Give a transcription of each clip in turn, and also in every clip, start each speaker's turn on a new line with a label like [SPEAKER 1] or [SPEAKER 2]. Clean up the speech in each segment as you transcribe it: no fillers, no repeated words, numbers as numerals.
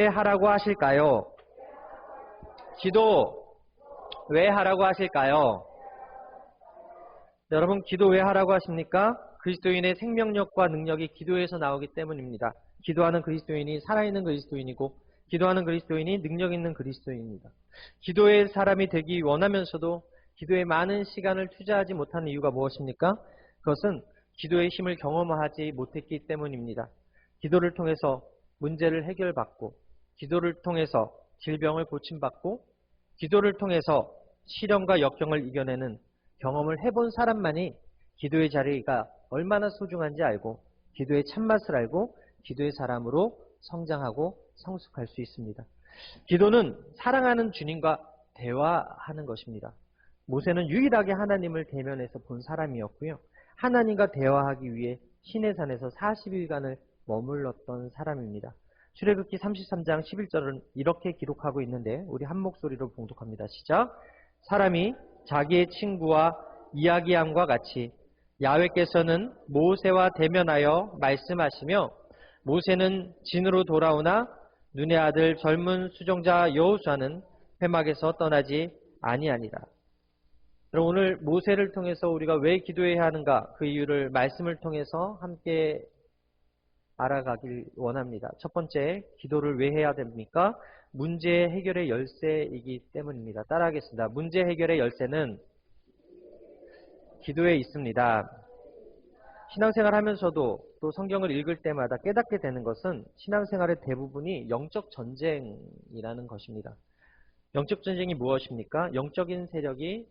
[SPEAKER 1] 왜 하라고 하실까요? 기도 왜 하라고 하실까요? 여러분, 기도 왜 하라고 하십니까? 그리스도인의 생명력과 능력이 기도에서 나오기 때문입니다. 기도하는 그리스도인이 살아있는 그리스도인이고 기도하는 그리스도인이 능력 있는 그리스도인입니다. 기도의 사람이 되기 원하면서도 기도에 많은 시간을 투자하지 못하는 이유가 무엇입니까? 그것은 기도의 힘을 경험하지 못했기 때문입니다. 기도를 통해서 문제를 해결받고 기도를 통해서 질병을 고침받고 기도를 통해서 시련과 역경을 이겨내는 경험을 해본 사람만이 기도의 자리가 얼마나 소중한지 알고 기도의 참맛을 알고 기도의 사람으로 성장하고 성숙할 수 있습니다. 기도는 사랑하는 주님과 대화하는 것입니다. 모세는 유일하게 하나님을 대면해서 본 사람이었고요. 하나님과 대화하기 위해 시내산에서 40일간을 머물렀던 사람입니다. 출애굽기 33장 11절은 이렇게 기록하고 있는데 우리 한 목소리로 봉독합니다. 시작. 사람이 자기의 친구와 이야기함과 같이 야훼께서는 모세와 대면하여 말씀하시며 모세는 진으로 돌아오나 눈의 아들 젊은 수종자 여호수아는 회막에서 떠나지 아니하니라. 오늘 모세를 통해서 우리가 왜 기도해야 하는가 그 이유를 말씀을 통해서 함께 알아가길 원합니다. 첫 번째, 기도를 왜 해야 됩니까? 문제 해결의 열쇠이기 때문입니다. 따라하겠습니다. 문제 해결의 열쇠는 기도에 있습니다. 신앙생활 하면서도 또 성경을 읽을 때마다 깨닫게 되는 것은 신앙생활의 대부분이 영적 전쟁이라는 것입니다. 영적 전쟁이 무엇입니까? 영적인 세력이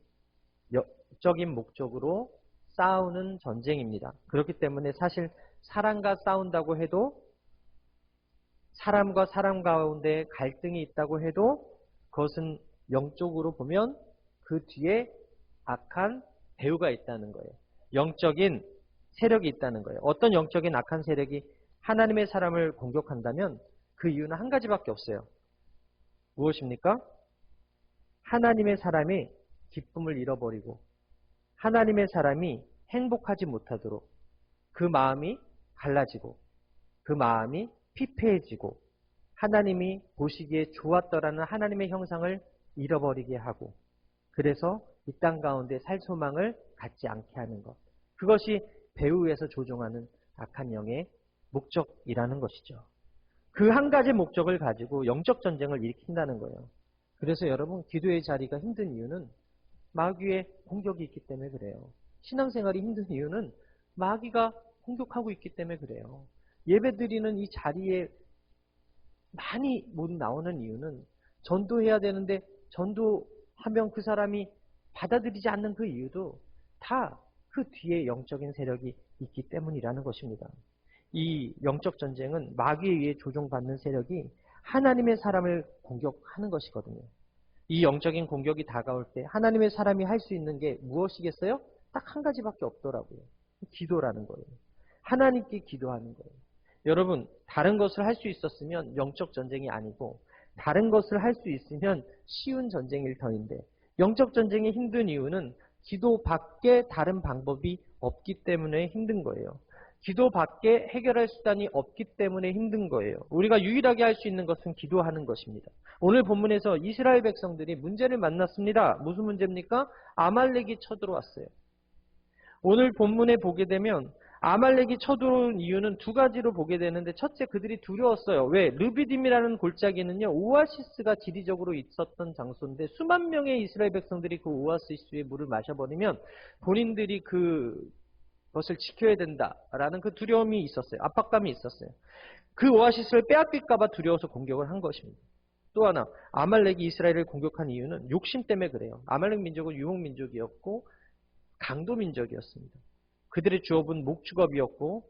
[SPEAKER 1] 영적인 목적으로 싸우는 전쟁입니다. 그렇기 때문에 사실 사람과 싸운다고 해도 사람과 사람 가운데 갈등이 있다고 해도 그것은 영적으로 보면 그 뒤에 악한 배후가 있다는 거예요. 영적인 세력이 있다는 거예요. 어떤 영적인 악한 세력이 하나님의 사람을 공격한다면 그 이유는 한 가지밖에 없어요. 무엇입니까? 하나님의 사람이 기쁨을 잃어버리고 하나님의 사람이 행복하지 못하도록 그 마음이 갈라지고 그 마음이 피폐해지고 하나님이 보시기에 좋았더라는 하나님의 형상을 잃어버리게 하고 그래서 이 땅 가운데 살 소망을 갖지 않게 하는 것. 그것이 배후에서 조종하는 악한 영의 목적이라는 것이죠. 그 한 가지 목적을 가지고 영적 전쟁을 일으킨다는 거예요. 그래서 여러분 기도의 자리가 힘든 이유는 마귀의 공격이 있기 때문에 그래요. 신앙생활이 힘든 이유는 마귀가 공격하고 있기 때문에 그래요. 예배드리는 이 자리에 많이 못 나오는 이유는 전도해야 되는데 전도하면 그 사람이 받아들이지 않는 그 이유도 다 그 뒤에 영적인 세력이 있기 때문이라는 것입니다. 이 영적 전쟁은 마귀에 의해 조종받는 세력이 하나님의 사람을 공격하는 것이거든요. 이 영적인 공격이 다가올 때 하나님의 사람이 할 수 있는 게 무엇이겠어요? 딱 한 가지밖에 없더라고요. 기도라는 거예요. 하나님께 기도하는 거예요. 여러분, 다른 것을 할 수 있었으면 영적 전쟁이 아니고 다른 것을 할 수 있으면 쉬운 전쟁일 터인데 영적 전쟁이 힘든 이유는 기도밖에 다른 방법이 없기 때문에 힘든 거예요. 기도밖에 해결할 수단이 없기 때문에 힘든 거예요. 우리가 유일하게 할 수 있는 것은 기도하는 것입니다. 오늘 본문에서 이스라엘 백성들이 문제를 만났습니다. 무슨 문제입니까? 아말렉이 쳐들어왔어요. 오늘 본문에 보게 되면 아말렉이 쳐들어온 이유는 두 가지로 보게 되는데 첫째, 그들이 두려웠어요. 왜? 르비딤이라는 골짜기는요, 오아시스가 지리적으로 있었던 장소인데 수만 명의 이스라엘 백성들이 그 오아시스의 물을 마셔버리면 본인들이 그것을 지켜야 된다라는 그 두려움이 있었어요. 압박감이 있었어요. 그 오아시스를 빼앗길까 봐 두려워서 공격을 한 것입니다. 또 하나, 아말렉이 이스라엘을 공격한 이유는 욕심 때문에 그래요. 아말렉 민족은 유목민족이었고 강도민족이었습니다. 그들의 주업은 목축업이었고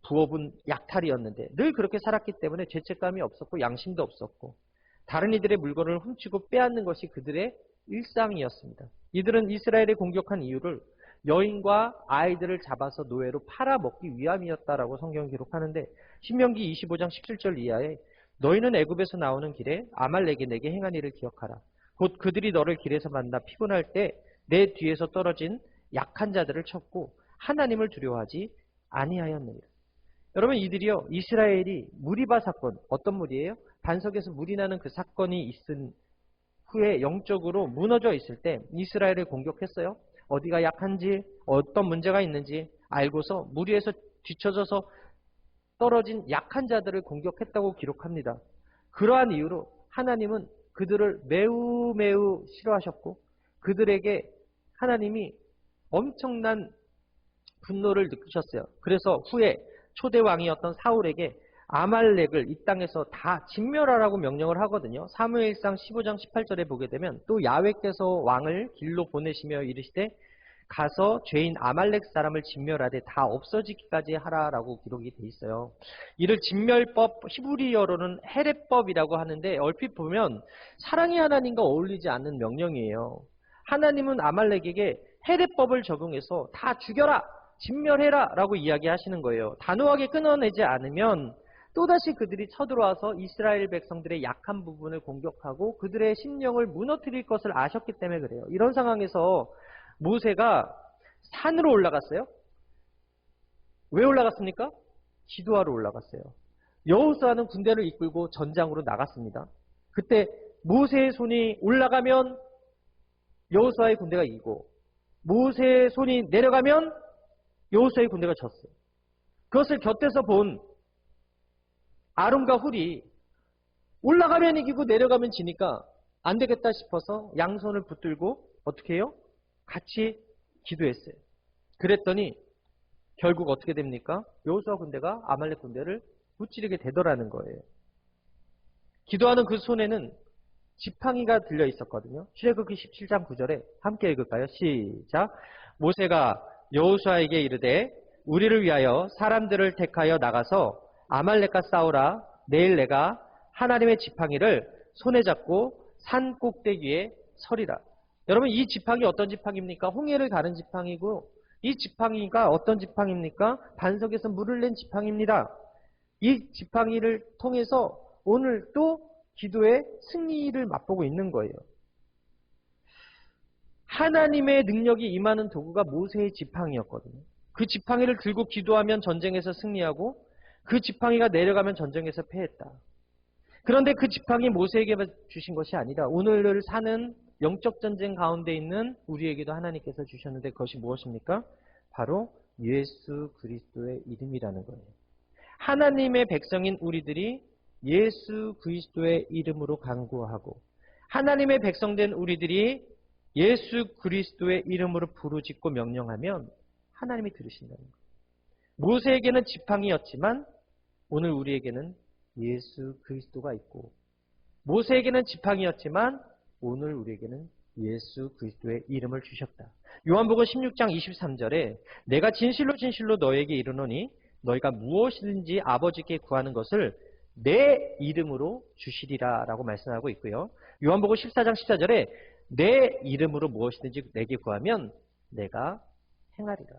[SPEAKER 1] 부업은 약탈이었는데 늘 그렇게 살았기 때문에 죄책감이 없었고 양심도 없었고 다른 이들의 물건을 훔치고 빼앗는 것이 그들의 일상이었습니다. 이들은 이스라엘에 공격한 이유를 여인과 아이들을 잡아서 노예로 팔아먹기 위함이었다라고 성경이 기록하는데 신명기 25장 17절 이하에 너희는 애굽에서 나오는 길에 아말렉이 내게 행한 일을 기억하라. 곧 그들이 너를 길에서 만나 피곤할 때 내 뒤에서 떨어진 약한 자들을 쳤고 하나님을 두려워하지 아니하였느니라. 여러분 이들이요 이스라엘이 무리바 사건 어떤 무리예요? 반석에서 물이 나는 그 사건이 있은 후에 영적으로 무너져 있을 때 이스라엘을 공격했어요. 어디가 약한지 어떤 문제가 있는지 알고서 무리에서 뒤처져서 떨어진 약한 자들을 공격했다고 기록합니다. 그러한 이유로 하나님은 그들을 매우 매우 싫어하셨고 그들에게 하나님이 엄청난 분노를 느끼셨어요. 그래서 후에 초대 왕이었던 사울에게 아말렉을 이 땅에서 다 진멸하라고 명령을 하거든요. 사무엘상 15장 18절에 보게 되면 또 야훼께서 왕을 길로 보내시며 이르시되 가서 죄인 아말렉 사람을 진멸하되 다 없어지기까지 하라라고 기록이 돼 있어요. 이를 진멸법, 히브리어로는 헤레법이라고 하는데 얼핏 보면 사랑의 하나님과 어울리지 않는 명령이에요. 하나님은 아말렉에게 헤레법을 적용해서 다 죽여라, 진멸해라 라고 이야기하시는 거예요. 단호하게 끊어내지 않으면 또다시 그들이 쳐들어와서 이스라엘 백성들의 약한 부분을 공격하고 그들의 심령을 무너뜨릴 것을 아셨기 때문에 그래요. 이런 상황에서 모세가 산으로 올라갔어요. 왜 올라갔습니까? 기도하러 올라갔어요. 여호수아는 군대를 이끌고 전장으로 나갔습니다. 그때 모세의 손이 올라가면 여호수아의 군대가 이기고 모세의 손이 내려가면 여호수아의 군대가 졌어요. 그것을 곁에서 본 아론과 훌이 올라가면 이기고 내려가면 지니까 안 되겠다 싶어서 양손을 붙들고 어떻게 해요? 같이 기도했어요. 그랬더니 결국 어떻게 됩니까? 여호수아 군대가 아말렉 군대를 무찌르게 되더라는 거예요. 기도하는 그 손에는 지팡이가 들려 있었거든요. 출애굽기 17장 9절에 함께 읽을까요? 시작. 모세가 여호수아에게 이르되 우리를 위하여 사람들을 택하여 나가서 아말렉과 싸우라. 내일 내가 하나님의 지팡이를 손에 잡고 산 꼭대기에 서리라. 여러분 이 지팡이 어떤 지팡이입니까? 홍해를 가른 지팡이고 이 지팡이가 어떤 지팡이입니까? 반석에서 물을 낸 지팡이입니다. 이 지팡이를 통해서 오늘 또 기도의 승리를 맛보고 있는 거예요. 하나님의 능력이 임하는 도구가 모세의 지팡이였거든요. 그 지팡이를 들고 기도하면 전쟁에서 승리하고 그 지팡이가 내려가면 전쟁에서 패했다. 그런데 그 지팡이 모세에게만 주신 것이 아니라 오늘을 사는 영적 전쟁 가운데 있는 우리에게도 하나님께서 주셨는데 그것이 무엇입니까? 바로 예수 그리스도의 이름이라는 거예요. 하나님의 백성인 우리들이 예수 그리스도의 이름으로 간구하고 하나님의 백성된 우리들이 예수 그리스도의 이름으로 부르짖고 명령하면 하나님이 들으신다는 거예요. 모세에게는 지팡이였지만 오늘 우리에게는 예수 그리스도가 있고 모세에게는 지팡이였지만 오늘 우리에게는 예수 그리스도의 이름을 주셨다. 요한복음 16장 23절에 내가 진실로 진실로 너에게 이르노니 너희가 무엇이든지 아버지께 구하는 것을 내 이름으로 주시리라 라고 말씀하고 있고요. 요한복음 14장 14절에 내 이름으로 무엇이든지 내게 구하면 내가 행하리라.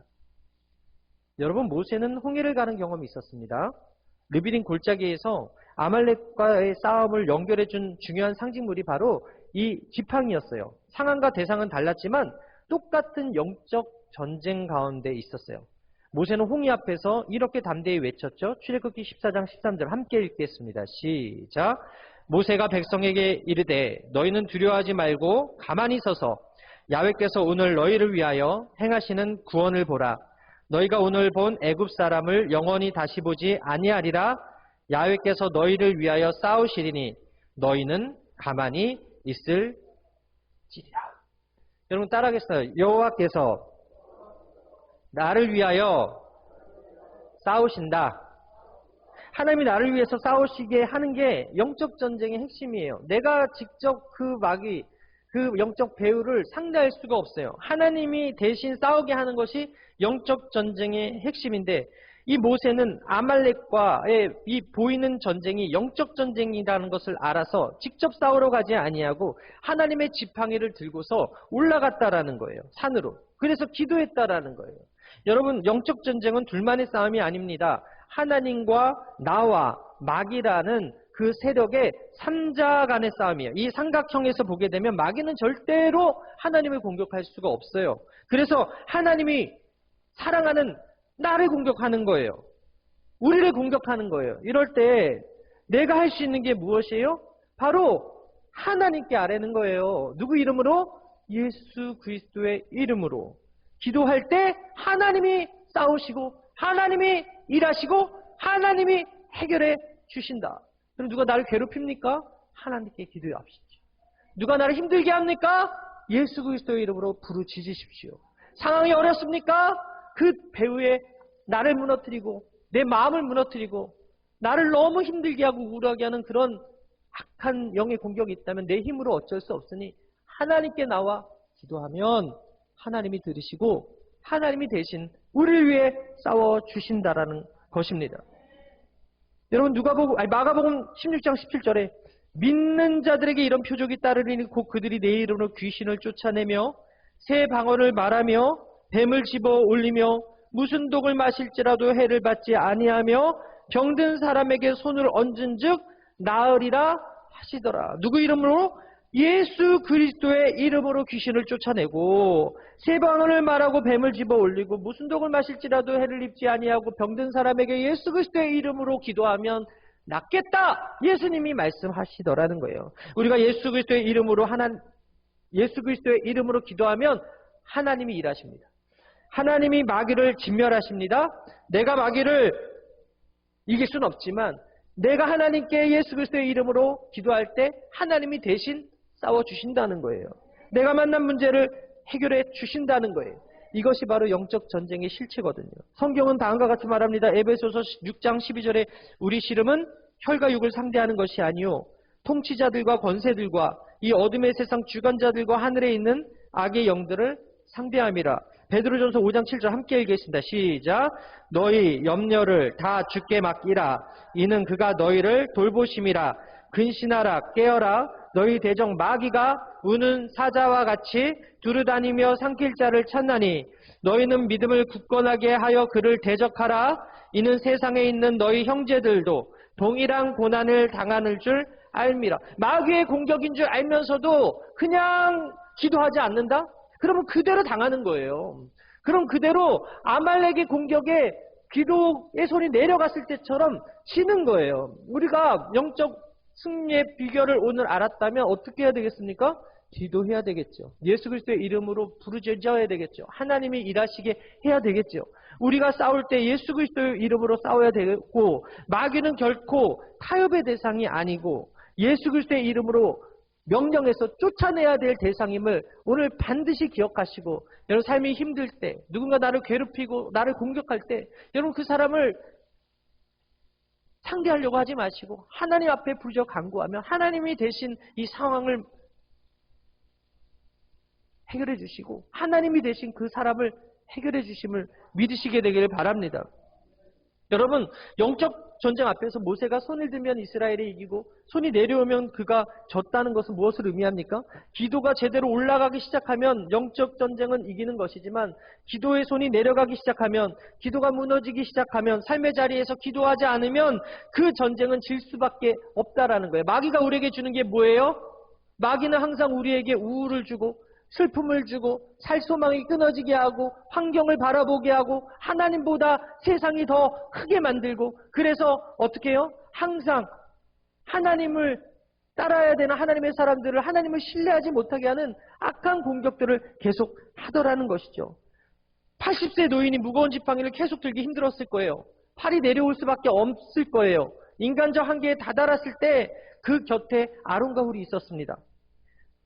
[SPEAKER 1] 여러분 모세는 홍해를 가는 경험이 있었습니다. 르비딘 골짜기에서 아말렉과의 싸움을 연결해준 중요한 상징물이 바로 이 지팡이였어요. 상황과 대상은 달랐지만 똑같은 영적 전쟁 가운데 있었어요. 모세는 홍해 앞에서 이렇게 담대히 외쳤죠. 출애굽기 14장 13절 함께 읽겠습니다. 시작. 모세가 백성에게 이르되 너희는 두려워하지 말고 가만히 서서 야훼께서 오늘 너희를 위하여 행하시는 구원을 보라. 너희가 오늘 본 애굽 사람을 영원히 다시 보지 아니하리라. 야훼께서 너희를 위하여 싸우시리니 너희는 가만히 있을지리라. 여러분 따라하겠어요. 여호와께서 나를 위하여 싸우신다. 하나님이 나를 위해서 싸우시게 하는 게 영적 전쟁의 핵심이에요. 내가 직접 그 영적 배후를 상대할 수가 없어요. 하나님이 대신 싸우게 하는 것이 영적 전쟁의 핵심인데 이 모세는 아말렉과의 이 보이는 전쟁이 영적 전쟁이라는 것을 알아서 직접 싸우러 가지 아니하고 하나님의 지팡이를 들고서 올라갔다라는 거예요. 산으로. 그래서 기도했다라는 거예요. 여러분 영적 전쟁은 둘만의 싸움이 아닙니다. 하나님과 나와 마귀라는 그 세력의 3자 간의 싸움이에요. 이 삼각형에서 보게 되면 마귀는 절대로 하나님을 공격할 수가 없어요. 그래서 하나님이 사랑하는 나를 공격하는 거예요. 우리를 공격하는 거예요. 이럴 때 내가 할 수 있는 게 무엇이에요? 바로 하나님께 아뢰는 거예요. 누구 이름으로? 예수 그리스도의 이름으로. 기도할 때 하나님이 싸우시고 하나님이 일하시고 하나님이 해결해 주신다. 그럼 누가 나를 괴롭힙니까? 하나님께 기도합시다. 누가 나를 힘들게 합니까? 예수 그리스도의 이름으로 부르짖으십시오. 상황이 어렵습니까? 그 배후에 나를 무너뜨리고 내 마음을 무너뜨리고 나를 너무 힘들게 하고 우울하게 하는 그런 악한 영의 공격이 있다면 내 힘으로 어쩔 수 없으니 하나님께 나와 기도하면 하나님이 들으시고 하나님이 대신 우리를 위해 싸워주신다라는 것입니다. 여러분 마가복음 16장 17절에 믿는 자들에게 이런 표적이 따르리니 곧 그들이 내 이름으로 귀신을 쫓아내며 새 방언을 말하며 뱀을 집어 올리며 무슨 독을 마실지라도 해를 받지 아니하며 병든 사람에게 손을 얹은즉 나으리라 하시더라. 누구 이름으로? 예수 그리스도의 이름으로 귀신을 쫓아내고 새 방언을 말하고 뱀을 집어 올리고 무슨 독을 마실지라도 해를 입지 아니하고 병든 사람에게 예수 그리스도의 이름으로 기도하면 낫겠다. 예수님이 말씀하시더라는 거예요. 우리가 예수 그리스도의 이름으로 기도하면 하나님이 일하십니다. 하나님이 마귀를 진멸하십니다. 내가 마귀를 이길 수는 없지만 내가 하나님께 예수 그리스도의 이름으로 기도할 때 하나님이 대신 싸워주신다는 거예요. 내가 만난 문제를 해결해 주신다는 거예요. 이것이 바로 영적 전쟁의 실체거든요. 성경은 다음과 같이 말합니다. 에베소서 6장 12절에 우리 씨름은 혈과 육을 상대하는 것이 아니요 통치자들과 권세들과 이 어둠의 세상 주관자들과 하늘에 있는 악의 영들을 상대함이라. 베드로전서 5장 7절 함께 읽겠습니다. 시작. 너희 염려를 다 주께 맡기라. 이는 그가 너희를 돌보심이라. 근신하라 깨어라. 너희 대적 마귀가 우는 사자와 같이 두루다니며 삼킬 자를 찾나니 너희는 믿음을 굳건하게 하여 그를 대적하라. 이는 세상에 있는 너희 형제들도 동일한 고난을 당하는 줄 알미라. 마귀의 공격인 줄 알면서도 그냥 기도하지 않는다? 그러면 그대로 당하는 거예요. 그럼 그대로 아말렉의 공격에 기도의 손이 내려갔을 때처럼 지는 거예요. 우리가 영적 승리의 비결을 오늘 알았다면 어떻게 해야 되겠습니까? 기도해야 되겠죠. 예수 그리스도의 이름으로 부르짖어야 되겠죠. 하나님이 일하시게 해야 되겠죠. 우리가 싸울 때 예수 그리스도의 이름으로 싸워야 되고 마귀는 결코 타협의 대상이 아니고 예수 그리스도의 이름으로 명령해서 쫓아내야 될 대상임을 오늘 반드시 기억하시고 여러분 삶이 힘들 때 누군가 나를 괴롭히고 나를 공격할 때 여러분 그 사람을 상대하려고 하지 마시고 하나님 앞에 부르짖어 간구하면 하나님이 대신 이 상황을 해결해 주시고 하나님이 대신 그 사람을 해결해 주심을 믿으시게 되기를 바랍니다. 여러분 영적 전쟁 앞에서 모세가 손을 들면 이스라엘이 이기고 손이 내려오면 그가 졌다는 것은 무엇을 의미합니까? 기도가 제대로 올라가기 시작하면 영적 전쟁은 이기는 것이지만 기도의 손이 내려가기 시작하면 기도가 무너지기 시작하면 삶의 자리에서 기도하지 않으면 그 전쟁은 질 수밖에 없다라는 거예요. 마귀가 우리에게 주는 게 뭐예요? 마귀는 항상 우리에게 우울을 주고 슬픔을 주고 살 소망이 끊어지게 하고 환경을 바라보게 하고 하나님보다 세상이 더 크게 만들고 그래서 어떻게 해요? 항상 하나님을 따라야 되는 하나님의 사람들을 하나님을 신뢰하지 못하게 하는 악한 공격들을 계속 하더라는 것이죠. 80세 노인이 무거운 지팡이를 계속 들기 힘들었을 거예요. 팔이 내려올 수밖에 없을 거예요. 인간적 한계에 다다랐을 때 그 곁에 아론과 훌이 있었습니다.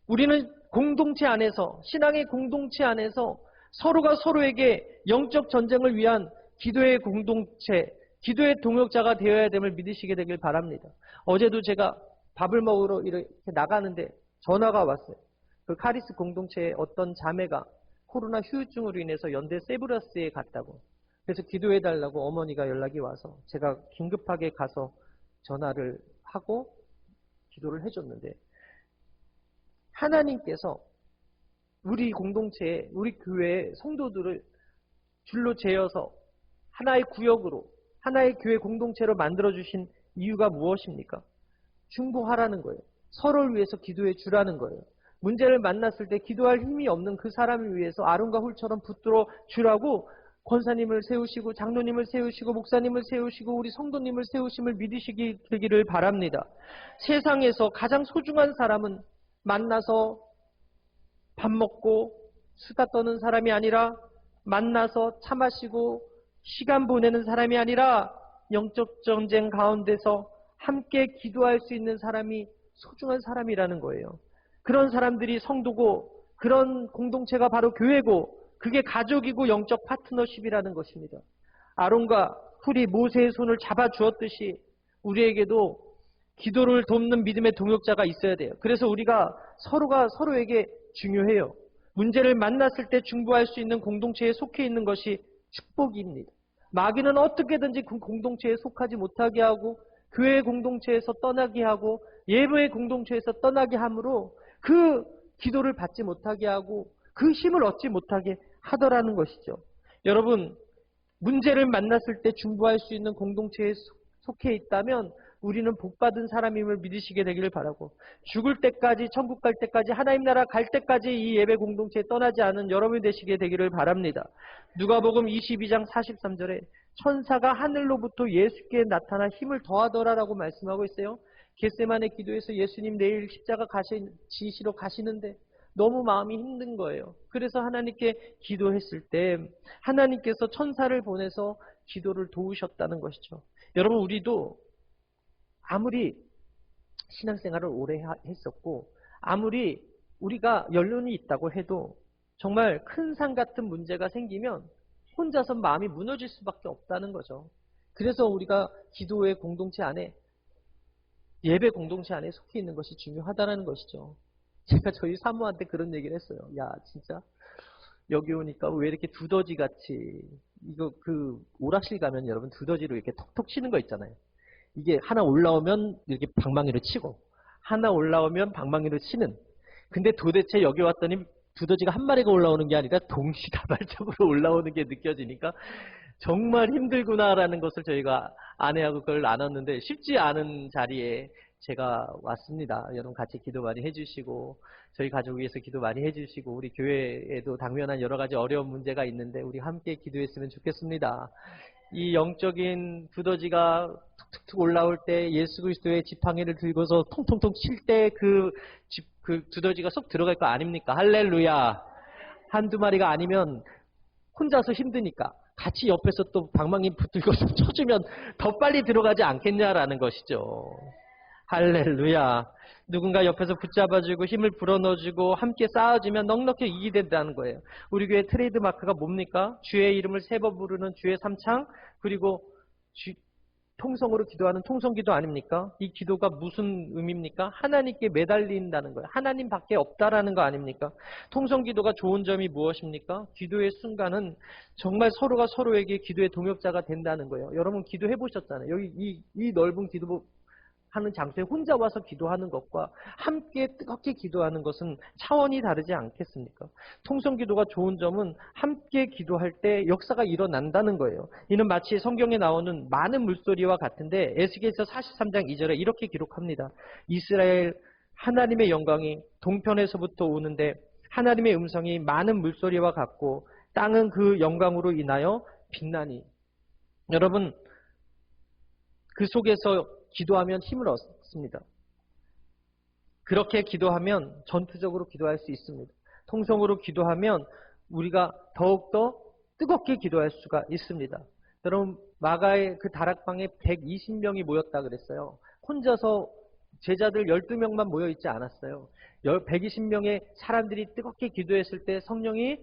[SPEAKER 1] 우리는 공동체 안에서 신앙의 공동체 안에서 서로가 서로에게 영적 전쟁을 위한 기도의 공동체, 기도의 동역자가 되어야 됨을 믿으시게 되길 바랍니다. 어제도 제가 밥을 먹으러 이렇게 나가는데 전화가 왔어요. 그 카리스 공동체의 어떤 자매가 코로나 후유증으로 인해서 연대 세브라스에 갔다고. 그래서 기도해달라고 어머니가 연락이 와서 제가 긴급하게 가서 전화를 하고 기도를 해줬는데 하나님께서 우리 공동체에 우리 교회의 성도들을 줄로 재어서 하나의 구역으로 하나의 교회 공동체로 만들어주신 이유가 무엇입니까? 중보하라는 거예요. 서로를 위해서 기도해 주라는 거예요. 문제를 만났을 때 기도할 힘이 없는 그 사람을 위해서 아론과 훌처럼 붙들어 주라고 권사님을 세우시고 장로님을 세우시고 목사님을 세우시고 우리 성도님을 세우심을 믿으시기 되기를 바랍니다. 세상에서 가장 소중한 사람은 만나서 밥 먹고 수다 떠는 사람이 아니라 만나서 차 마시고 시간 보내는 사람이 아니라 영적 전쟁 가운데서 함께 기도할 수 있는 사람이 소중한 사람이라는 거예요. 그런 사람들이 성도고 그런 공동체가 바로 교회고 그게 가족이고 영적 파트너십이라는 것입니다. 아론과 훌이 모세의 손을 잡아주었듯이 우리에게도 기도를 돕는 믿음의 동역자가 있어야 돼요. 그래서 우리가 서로가 서로에게 중요해요. 문제를 만났을 때 중보할 수 있는 공동체에 속해 있는 것이 축복입니다. 마귀는 어떻게든지 그 공동체에 속하지 못하게 하고 교회 공동체에서 떠나게 하고 예배의 공동체에서 떠나게 함으로 그 기도를 받지 못하게 하고 그 힘을 얻지 못하게 하더라는 것이죠. 여러분, 문제를 만났을 때 중보할 수 있는 공동체에 속해 있다면 우리는 복받은 사람임을 믿으시게 되기를 바라고 죽을 때까지 천국 갈 때까지 하나님 나라 갈 때까지 이 예배 공동체에 떠나지 않은 여러분이 되시게 되기를 바랍니다. 누가복음 22장 43절에 천사가 하늘로부터 예수께 나타나 힘을 더하더라라고 말씀하고 있어요. 겟세마네 기도에서 예수님 내일 십자가 지시러 가시는데 너무 마음이 힘든 거예요. 그래서 하나님께 기도했을 때 하나님께서 천사를 보내서 기도를 도우셨다는 것이죠. 여러분, 우리도 아무리 신앙생활을 오래 했었고 아무리 우리가 연륜이 있다고 해도 정말 큰 산 같은 문제가 생기면 혼자서 마음이 무너질 수밖에 없다는 거죠. 그래서 우리가 기도의 공동체 안에 예배 공동체 안에 속해 있는 것이 중요하다는 것이죠. 제가 저희 사모한테 그런 얘기를 했어요. 야, 진짜 여기 오니까 왜 이렇게 두더지같이 이거 그 오락실 가면 여러분 두더지로 이렇게 톡톡 치는 거 있잖아요. 이게 하나 올라오면 이렇게 방망이로 치고 하나 올라오면 방망이로 치는. 근데 도대체 여기 왔더니 두더지가 한 마리가 올라오는 게 아니라 동시다발적으로 올라오는 게 느껴지니까 정말 힘들구나라는 것을 저희가 아내하고 그걸 나눴는데 쉽지 않은 자리에 제가 왔습니다. 여러분 같이 기도 많이 해주시고 저희 가족 위해서 기도 많이 해주시고 우리 교회에도 당면한 여러 가지 어려운 문제가 있는데 우리 함께 기도했으면 좋겠습니다. 이 영적인 두더지가 툭툭툭 올라올 때 예수 그리스도의 지팡이를 들고서 통통통 칠 때 그 두더지가 쏙 들어갈 거 아닙니까? 할렐루야. 한두 마리가 아니면 혼자서 힘드니까 같이 옆에서 또 방망이 붙들고 쳐주면 더 빨리 들어가지 않겠냐라는 것이죠. 할렐루야. 누군가 옆에서 붙잡아주고 힘을 불어넣어주고 함께 쌓아주면 넉넉히 이기게 된다는 거예요. 우리 교회 트레이드 마크가 뭡니까? 주의 이름을 세 번 부르는 주의 삼창, 그리고 통성으로 기도하는 통성기도 아닙니까? 이 기도가 무슨 의미입니까? 하나님께 매달린다는 거예요. 하나님밖에 없다라는 거 아닙니까? 통성기도가 좋은 점이 무엇입니까? 기도의 순간은 정말 서로가 서로에게 기도의 동역자가 된다는 거예요. 여러분 기도해 보셨잖아요. 여기 이 넓은 기도 하는 장소에 혼자 와서 기도하는 것과 함께 뜨겁게 기도하는 것은 차원이 다르지 않겠습니까? 통성기도가 좋은 점은 함께 기도할 때 역사가 일어난다는 거예요. 이는 마치 성경에 나오는 많은 물소리와 같은데 에스겔서 43장 2절에 이렇게 기록합니다. 이스라엘 하나님의 영광이 동편에서부터 오는데 하나님의 음성이 많은 물소리와 같고 땅은 그 영광으로 인하여 빛나니. 여러분 그 속에서 기도하면 힘을 얻습니다. 그렇게 기도하면 전투적으로 기도할 수 있습니다. 통성으로 기도하면 우리가 더욱더 뜨겁게 기도할 수가 있습니다. 여러분 마가의 그 다락방에 120명이 모였다 그랬어요. 혼자서 제자들 12명만 모여 있지 않았어요. 120명의 사람들이 뜨겁게 기도했을 때 성령이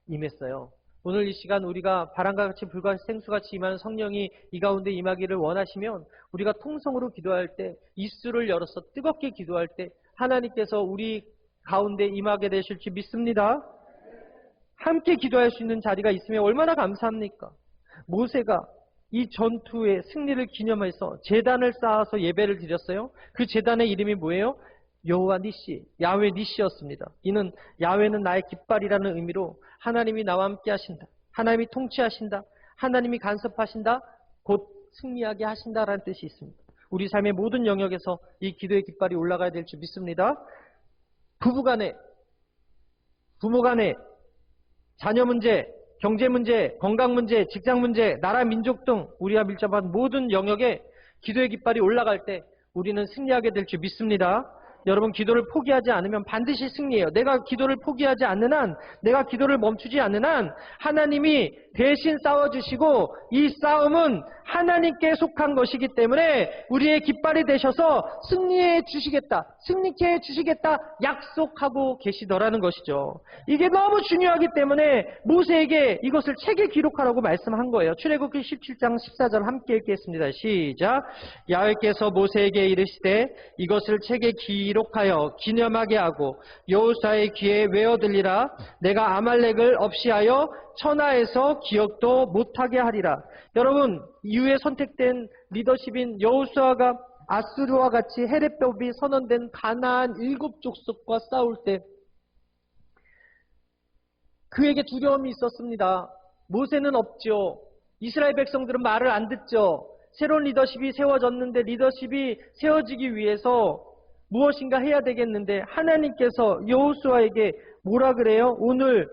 [SPEAKER 1] 임했어요. 오늘 이 시간 우리가 바람과 같이 불과 생수같이 임하는 성령이 이 가운데 임하기를 원하시면 우리가 통성으로 기도할 때 입술을 열어서 뜨겁게 기도할 때 하나님께서 우리 가운데 임하게 되실 줄 믿습니다. 함께 기도할 수 있는 자리가 있으면 얼마나 감사합니까? 모세가 이 전투의 승리를 기념해서 제단을 쌓아서 예배를 드렸어요. 그 제단의 이름이 뭐예요? 여호와 니시, 야훼 니시였습니다. 이는 야훼는 나의 깃발이라는 의미로 하나님이 나와 함께 하신다. 하나님이 통치하신다. 하나님이 간섭하신다. 곧 승리하게 하신다라는 뜻이 있습니다. 우리 삶의 모든 영역에서 이 기도의 깃발이 올라가야 될 줄 믿습니다. 부부간에, 부모간에, 자녀 문제, 경제 문제, 건강 문제, 직장 문제, 나라 민족 등 우리와 밀접한 모든 영역에 기도의 깃발이 올라갈 때 우리는 승리하게 될 줄 믿습니다. 여러분, 기도를 포기하지 않으면 반드시 승리해요. 내가 기도를 포기하지 않는 한, 내가 기도를 멈추지 않는 한 하나님이 대신 싸워주시고 이 싸움은 하나님께 속한 것이기 때문에 우리의 깃발이 되셔서 승리해 주시겠다, 승리케 해 주시겠다 약속하고 계시더라는 것이죠. 이게 너무 중요하기 때문에 모세에게 이것을 책에 기록하라고 말씀한 거예요. 출애굽기 17장 14절 함께 읽겠습니다. 시작. 야훼께서 모세에게 이르시되 이것을 책에 기록하여 기념하게 하고 여호수아의 귀에 외어 들리라. 내가 아말렉을 없이 하여 천하에서 기억도 못하게 하리라. 여러분, 이후에 선택된 리더십인 여호수아가 아수르와 같이 헤레법이 선언된 가나안 7족속과 싸울 때 그에게 두려움이 있었습니다. 모세는 없죠. 이스라엘 백성들은 말을 안 듣죠. 새로운 리더십이 세워졌는데 리더십이 세워지기 위해서 무엇인가 해야 되겠는데 하나님께서 여호수아에게 뭐라 그래요? 오늘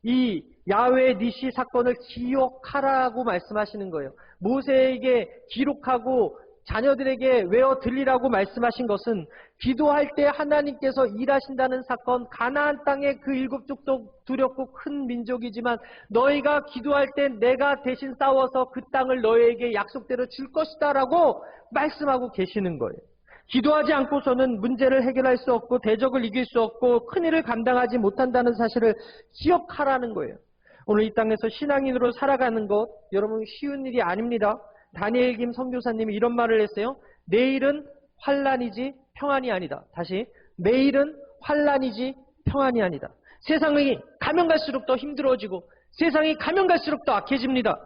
[SPEAKER 1] 이 야훼 니시 사건을 기억하라고 말씀하시는 거예요. 모세에게 기록하고 자녀들에게 외워 들리라고 말씀하신 것은 기도할 때 하나님께서 일하신다는 사건, 가나안 땅의 그 7족속 두렵고 큰 민족이지만 너희가 기도할 때 내가 대신 싸워서 그 땅을 너희에게 약속대로 줄 것이다 라고 말씀하고 계시는 거예요. 기도하지 않고서는 문제를 해결할 수 없고 대적을 이길 수 없고 큰일을 감당하지 못한다는 사실을 기억하라는 거예요. 오늘 이 땅에서 신앙인으로 살아가는 것 여러분 쉬운 일이 아닙니다. 다니엘 김 선교사님이 이런 말을 했어요. 내일은 환난이지 평안이 아니다. 다시, 내일은 환난이지 평안이 아니다. 세상이 가면 갈수록 더 힘들어지고 세상이 가면 갈수록 더 악해집니다.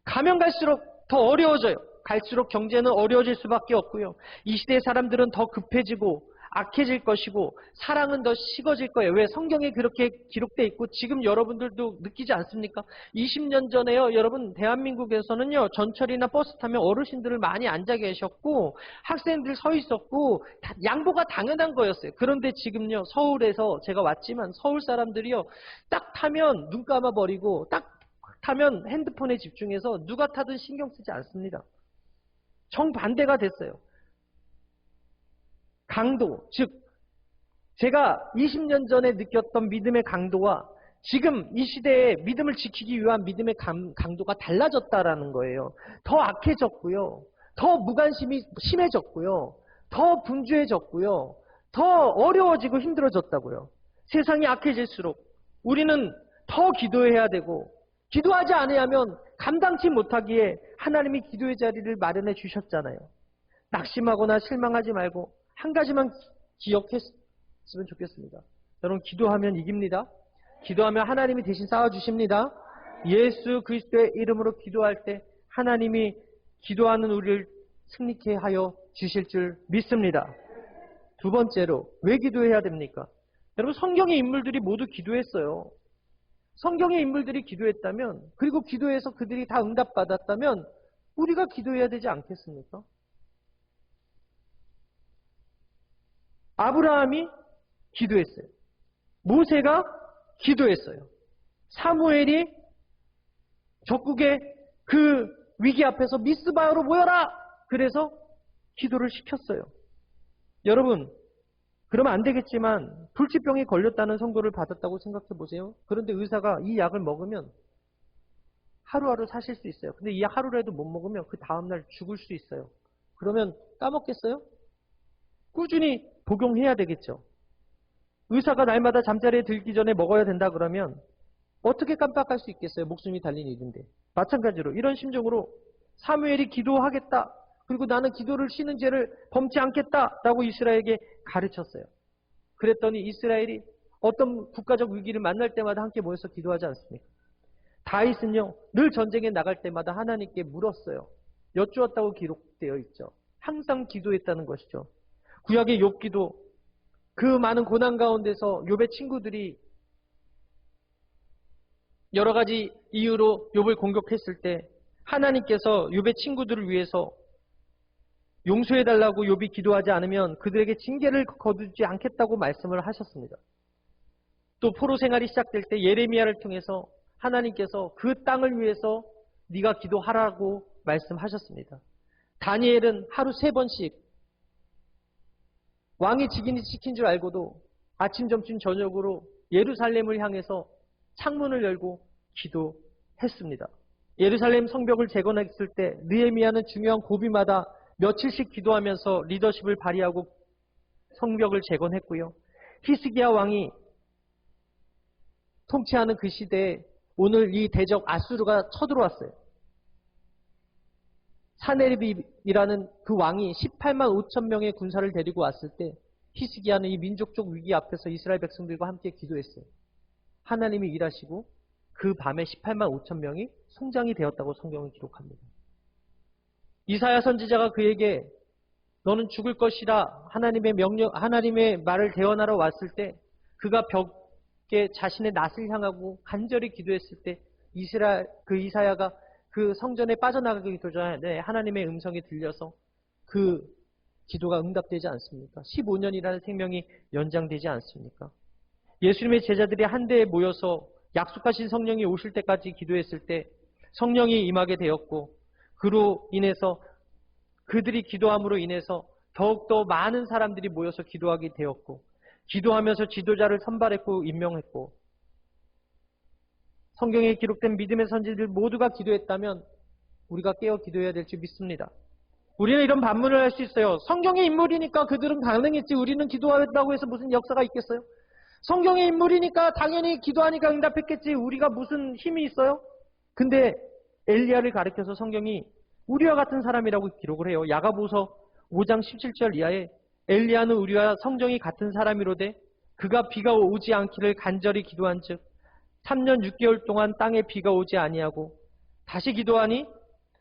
[SPEAKER 1] 가면 갈수록 더 어려워져요. 갈수록 경제는 어려워질 수밖에 없고요. 이 시대의 사람들은 더 급해지고 악해질 것이고 사랑은 더 식어질 거예요. 왜? 성경에 그렇게 기록되어 있고 지금 여러분들도 느끼지 않습니까? 20년 전에요. 여러분 대한민국에서는요. 전철이나 버스 타면 어르신들을 많이 앉아 계셨고 학생들 서 있었고 양보가 당연한 거였어요. 그런데 지금요. 서울에서 제가 왔지만 서울 사람들이요. 딱 타면 눈 감아버리고 딱 타면 핸드폰에 집중해서 누가 타든 신경 쓰지 않습니다. 정반대가 됐어요. 강도, 즉 제가 20년 전에 느꼈던 믿음의 강도와 지금 이 시대에 믿음을 지키기 위한 믿음의 강도가 달라졌다라는 거예요. 더 악해졌고요. 더 무관심이 심해졌고요. 더 분주해졌고요. 더 어려워지고 힘들어졌다고요. 세상이 악해질수록 우리는 더 기도해야 되고 기도하지 않으면 감당치 못하기에 하나님이 기도의 자리를 마련해 주셨잖아요. 낙심하거나 실망하지 말고 한 가지만 기억했으면 좋겠습니다. 여러분 기도하면 이깁니다. 기도하면 하나님이 대신 싸워주십니다. 예수 그리스도의 이름으로 기도할 때 하나님이 기도하는 우리를 승리케 하여 주실 줄 믿습니다. 두 번째로 왜 기도해야 됩니까? 여러분 성경의 인물들이 모두 기도했어요. 성경의 인물들이 기도했다면 그리고 기도해서 그들이 다 응답받았다면 우리가 기도해야 되지 않겠습니까? 아브라함이 기도했어요. 모세가 기도했어요. 사무엘이 적국의 그 위기 앞에서 미스바로 모여라! 그래서 기도를 시켰어요. 여러분, 그러면 안 되겠지만 불치병에 걸렸다는 선고를 받았다고 생각해 보세요. 그런데 의사가 이 약을 먹으면 하루하루 사실 수 있어요. 근데 이 하루라도 못 먹으면 그 다음날 죽을 수 있어요. 그러면 까먹겠어요? 꾸준히 복용해야 되겠죠. 의사가 날마다 잠자리에 들기 전에 먹어야 된다 그러면 어떻게 깜빡할 수 있겠어요? 목숨이 달린 일인데. 마찬가지로 이런 심정으로 사무엘이 기도하겠다. 그리고 나는 기도를 쉬는 죄를 범치 않겠다라고 이스라엘에게 가르쳤어요. 그랬더니 이스라엘이 어떤 국가적 위기를 만날 때마다 함께 모여서 기도하지 않습니까? 다윗은요. 늘 전쟁에 나갈 때마다 하나님께 물었어요. 여쭈었다고 기록되어 있죠. 항상 기도했다는 것이죠. 구약의 욥기도 그 많은 고난 가운데서 욥의 친구들이 여러 가지 이유로 욥을 공격했을 때 하나님께서 욥의 친구들을 위해서 용서해달라고 욥이 기도하지 않으면 그들에게 징계를 거두지 않겠다고 말씀을 하셨습니다. 또 포로 생활이 시작될 때 예레미야를 통해서 하나님께서 그 땅을 위해서 네가 기도하라고 말씀하셨습니다. 다니엘은 하루 3번씩 왕이 직인이 지킨 줄 알고도 아침, 점심, 저녁으로 예루살렘을 향해서 창문을 열고 기도했습니다. 예루살렘 성벽을 재건했을 때 느헤미야는 중요한 고비마다 며칠씩 기도하면서 리더십을 발휘하고 성벽을 재건했고요. 히스기야 왕이 통치하는 그 시대에 오늘 이 대적 아수르가 쳐들어왔어요. 사네립이라는 그 왕이 18만 5천 명의 군사를 데리고 왔을 때 히스기야는 이 민족적 위기 앞에서 이스라엘 백성들과 함께 기도했어요. 하나님이 일하시고 그 밤에 18만 5천 명이 성장이 되었다고 성경은 기록합니다. 이사야 선지자가 그에게 너는 죽을 것이라 하나님의 말을 대언하러 왔을 때 그가 벽에 자신의 낯을 향하고 간절히 기도했을 때 이사야가 그 성전에 빠져나가기 도전에 하나님의 음성이 들려서 그 기도가 응답되지 않습니까? 15년이라는 생명이 연장되지 않습니까? 예수님의 제자들이 한데에 모여서 약속하신 성령이 오실 때까지 기도했을 때 성령이 임하게 되었고 그로 인해서 그들이 기도함으로 인해서 더욱더 많은 사람들이 모여서 기도하게 되었고 기도하면서 지도자를 선발했고 임명했고 성경에 기록된 믿음의 선지들 모두가 기도했다면 우리가 깨어 기도해야 될지 믿습니다. 우리는 이런 반문을 할 수 있어요. 성경의 인물이니까 그들은 가능했지 우리는 기도한다고 해서 무슨 역사가 있겠어요? 성경의 인물이니까 당연히 기도하니까 응답했겠지 우리가 무슨 힘이 있어요? 근데 엘리야를 가리켜서 성경이 우리와 같은 사람이라고 기록을 해요. 야고보서 5장 17절 이하에 엘리야는 우리와 성정이 같은 사람이로되 그가 비가 오지 않기를 간절히 기도한즉 3년 6개월 동안 땅에 비가 오지 아니하고 다시 기도하니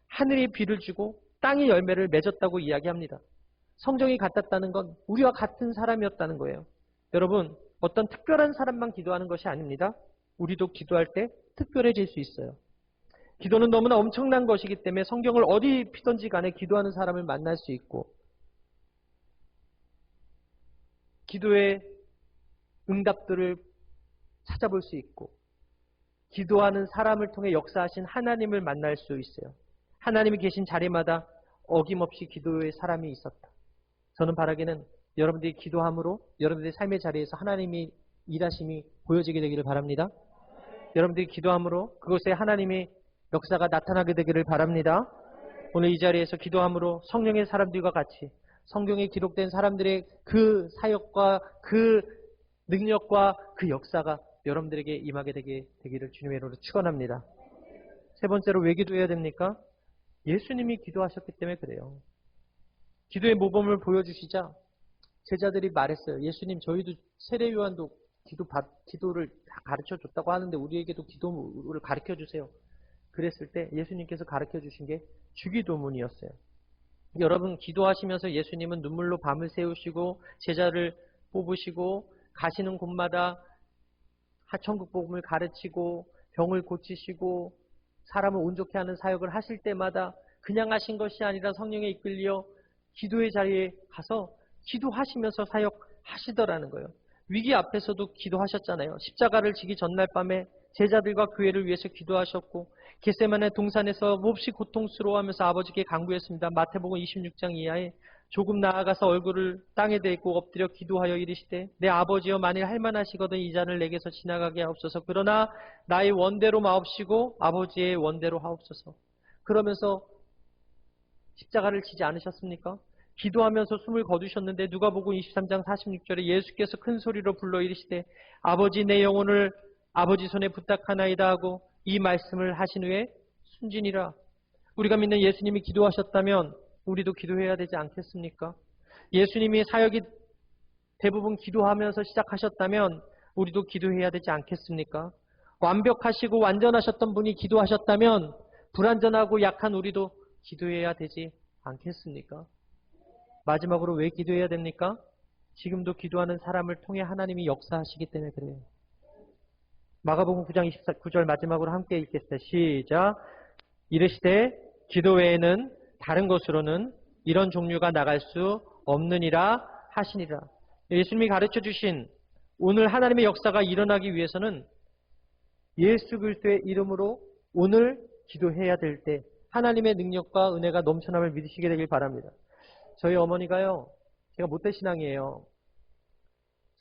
[SPEAKER 1] 하늘이 비를 주고 땅이 열매를 맺었다고 이야기합니다. 성정이 같았다는 건 우리와 같은 사람이었다는 거예요. 여러분 어떤 특별한 사람만 기도하는 것이 아닙니다. 우리도 기도할 때 특별해질 수 있어요. 기도는 너무나 엄청난 것이기 때문에 성경을 어디 피든지 간에 기도하는 사람을 만날 수 있고 기도의 응답들을 찾아볼 수 있고 기도하는 사람을 통해 역사하신 하나님을 만날 수 있어요. 하나님이 계신 자리마다 어김없이 기도의 사람이 있었다. 저는 바라기는 여러분들이 기도함으로 여러분들의 삶의 자리에서 하나님이 일하심이 보여지게 되기를 바랍니다. 여러분들이 기도함으로 그곳에 하나님의 역사가 나타나게 되기를 바랍니다. 오늘 이 자리에서 기도함으로 성령의 사람들과 같이 성경에 기록된 사람들의 그 사역과 그 능력과 그 역사가 여러분들에게 임하게 되기를 주님의 이름으로 축원합니다. 세 번째로 왜 기도해야 됩니까? 예수님이 기도하셨기 때문에 그래요. 기도의 모범을 보여주시자 제자들이 말했어요. 예수님 저희도 세례 요한도 기도를 다 가르쳐줬다고 하는데 우리에게도 기도를 가르쳐주세요. 그랬을 때 예수님께서 가르쳐주신 게 주기도문이었어요. 여러분 기도하시면서 예수님은 눈물로 밤을 새우시고 제자를 뽑으시고 가시는 곳마다 하천국 복음을 가르치고 병을 고치시고 사람을 온전케 하는 사역을 하실 때마다 그냥 하신 것이 아니라 성령에 이끌려 기도의 자리에 가서 기도하시면서 사역하시더라는 거예요. 위기 앞에서도 기도하셨잖아요. 십자가를 지기 전날 밤에 제자들과 교회를 위해서 기도하셨고 겟세마네 동산에서 몹시 고통스러워하면서 아버지께 간구했습니다. 마태복음 26장 이하에 조금 나아가서 얼굴을 땅에 대고 엎드려 기도하여 이르시되 내 아버지여 만일 할만하시거든 이 잔을 내게서 지나가게 하옵소서. 그러나 나의 원대로 마옵시고 아버지의 원대로 하옵소서. 그러면서 십자가를 지지 않으셨습니까? 기도하면서 숨을 거두셨는데 누가복음 23장 46절에 예수께서 큰 소리로 불러 이르시되 아버지 내 영혼을 아버지 손에 부탁하나이다 하고 이 말씀을 하신 후에 순진이라. 우리가 믿는 예수님이 기도하셨다면 우리도 기도해야 되지 않겠습니까? 예수님이 사역이 대부분 기도하면서 시작하셨다면 우리도 기도해야 되지 않겠습니까? 완벽하시고 완전하셨던 분이 기도하셨다면 불완전하고 약한 우리도 기도해야 되지 않겠습니까? 마지막으로 왜 기도해야 됩니까? 지금도 기도하는 사람을 통해 하나님이 역사하시기 때문에 그래요. 마가복음 9장 29절 마지막으로 함께 읽겠습니다. 시작. 이르시되 기도 외에는 다른 것으로는 이런 종류가 나갈 수 없느니라 하시니라. 예수님이 가르쳐 주신 오늘 하나님의 역사가 일어나기 위해서는 예수 그리스도의 이름으로 오늘 기도해야 될 때 하나님의 능력과 은혜가 넘쳐남을 믿으시게 되길 바랍니다. 저희 어머니가요, 제가 모태신앙이에요.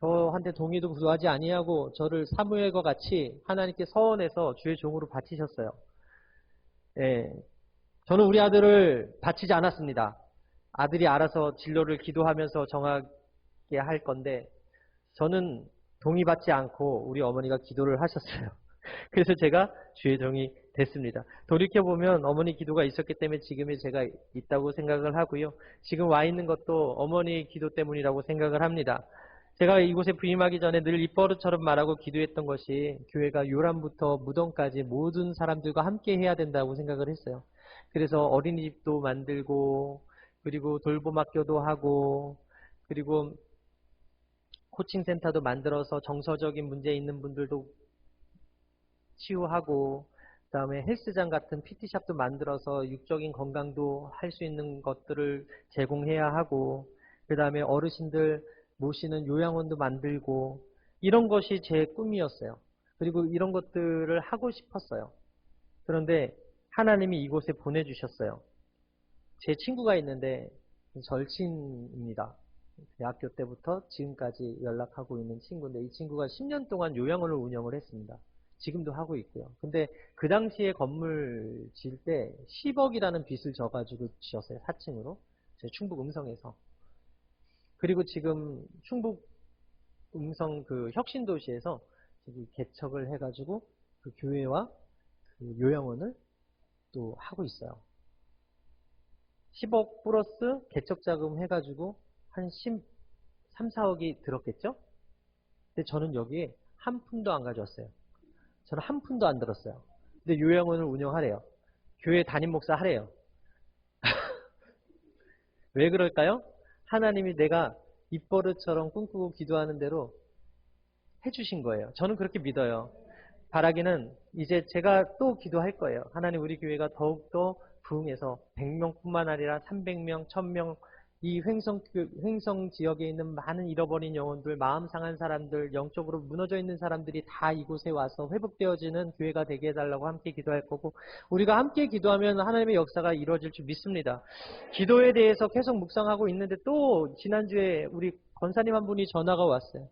[SPEAKER 1] 저한테 동의도 구하지 아니하고 저를 사무엘과 같이 하나님께 서원해서 주의 종으로 바치셨어요. 예, 저는 우리 아들을 바치지 않았습니다. 아들이 알아서 진로를 기도하면서 정하게 할 건데 저는 동의받지 않고 우리 어머니가 기도를 하셨어요. 그래서 제가 주의 종이 됐습니다. 돌이켜보면 어머니 기도가 있었기 때문에 지금의 제가 있다고 생각을 하고요. 지금 와 있는 것도 어머니 기도 때문이라고 생각을 합니다. 제가 이곳에 부임하기 전에 늘 입버릇처럼 말하고 기도했던 것이 교회가 요람부터 무덤까지 모든 사람들과 함께 해야 된다고 생각을 했어요. 그래서 어린이집도 만들고 그리고 돌봄학교도 하고 그리고 코칭센터도 만들어서 정서적인 문제 있는 분들도 치유하고 그다음에 헬스장 같은 PT샵도 만들어서 육적인 건강도 할 수 있는 것들을 제공해야 하고 그다음에 어르신들 모시는 요양원도 만들고 이런 것이 제 꿈이었어요. 그리고 이런 것들을 하고 싶었어요. 그런데 하나님이 이곳에 보내주셨어요. 제 친구가 있는데 절친입니다. 대학교 때부터 지금까지 연락하고 있는 친구인데 이 친구가 10년 동안 요양원을 운영을 했습니다. 지금도 하고 있고요. 근데 그 당시에 건물 지을 때 10억이라는 빚을 져가지고 지었어요. 4층으로. 제 충북 음성에서. 그리고 지금 충북 음성 그 혁신도시에서 개척을 해가지고 그 교회와 그 요양원을 또 하고 있어요. 10억 플러스 개척 자금 해가지고 한 3, 4억이 들었겠죠? 근데 저는 여기에 한 푼도 안 가져왔어요. 저는 한 푼도 안 들었어요. 근데 요양원을 운영하래요. 교회 담임 목사 하래요. 왜 그럴까요? 하나님이 내가 입버릇처럼 꿈꾸고 기도하는 대로 해주신 거예요. 저는 그렇게 믿어요. 바라기는 이제 제가 또 기도할 거예요. 하나님 우리 교회가 더욱더 부흥해서 100명뿐만 아니라 300명, 1000명 이 횡성 지역에 있는 많은 잃어버린 영혼들, 마음 상한 사람들, 영적으로 무너져 있는 사람들이 다 이곳에 와서 회복되어지는 교회가 되게 해달라고 함께 기도할 거고 우리가 함께 기도하면 하나님의 역사가 이루어질 줄 믿습니다. 기도에 대해서 계속 묵상하고 있는데 또 지난주에 우리 권사님 한 분이 전화가 왔어요.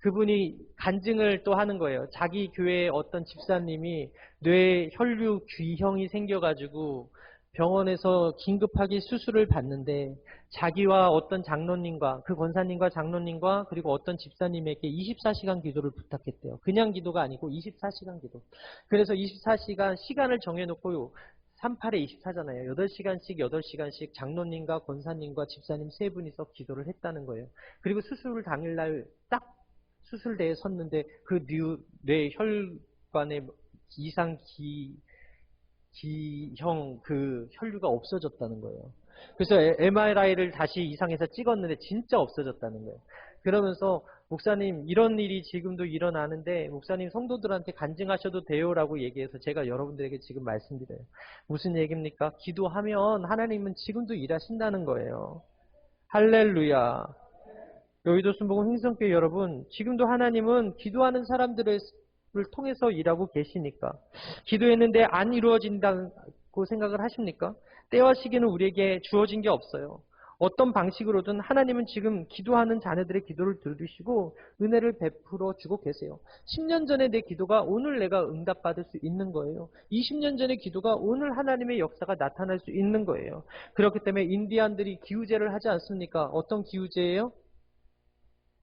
[SPEAKER 1] 그분이 간증을 또 하는 거예요. 자기 교회의 어떤 집사님이 뇌혈류 귀형이 생겨가지고 병원에서 긴급하게 수술을 받는데 자기와 어떤 장로님과 그 권사님과 장로님과 그리고 어떤 집사님에게 24시간 기도를 부탁했대요. 그냥 기도가 아니고 24시간 기도. 그래서 24시간 시간을 정해놓고 38에 24잖아요. 8시간씩 8시간씩 장로님과 권사님과 집사님 세 분이서 기도를 했다는 거예요. 그리고 수술 당일날 딱 수술대에 섰는데 그 뇌혈관의 이상 기형 그 혈류가 없어졌다는 거예요. 그래서 MRI를 다시 이상해서 찍었는데 진짜 없어졌다는 거예요. 그러면서 목사님 이런 일이 지금도 일어나는데 목사님 성도들한테 간증하셔도 돼요 라고 얘기해서 제가 여러분들에게 지금 말씀드려요. 무슨 얘기입니까? 기도하면 하나님은 지금도 일하신다는 거예요. 할렐루야. 여의도 순복음 횡성교회 여러분, 지금도 하나님은 기도하는 사람들을 통해서 일하고 계시니까 기도했는데 안 이루어진다고 생각을 하십니까? 때와 시기는 우리에게 주어진 게 없어요. 어떤 방식으로든 하나님은 지금 기도하는 자녀들의 기도를 들으시고 은혜를 베풀어 주고 계세요. 10년 전에 내 기도가 오늘 내가 응답받을 수 있는 거예요. 20년 전의 기도가 오늘 하나님의 역사가 나타날 수 있는 거예요. 그렇기 때문에 인디안들이 기우제를 하지 않습니까? 어떤 기우제예요?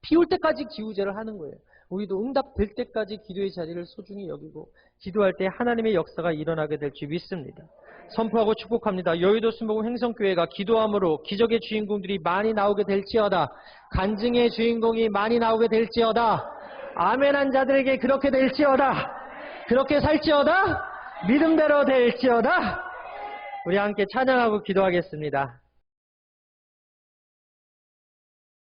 [SPEAKER 1] 피 올 때까지 기우제를 하는 거예요. 우리도 응답될 때까지 기도의 자리를 소중히 여기고 기도할 때 하나님의 역사가 일어나게 될 줄 믿습니다. 선포하고 축복합니다. 여의도 순복음 횡성교회가 기도함으로 기적의 주인공들이 많이 나오게 될지어다. 간증의 주인공이 많이 나오게 될지어다. 아멘한 자들에게 그렇게 될지어다. 그렇게 살지어다. 믿음대로 될지어다. 우리 함께 찬양하고 기도하겠습니다.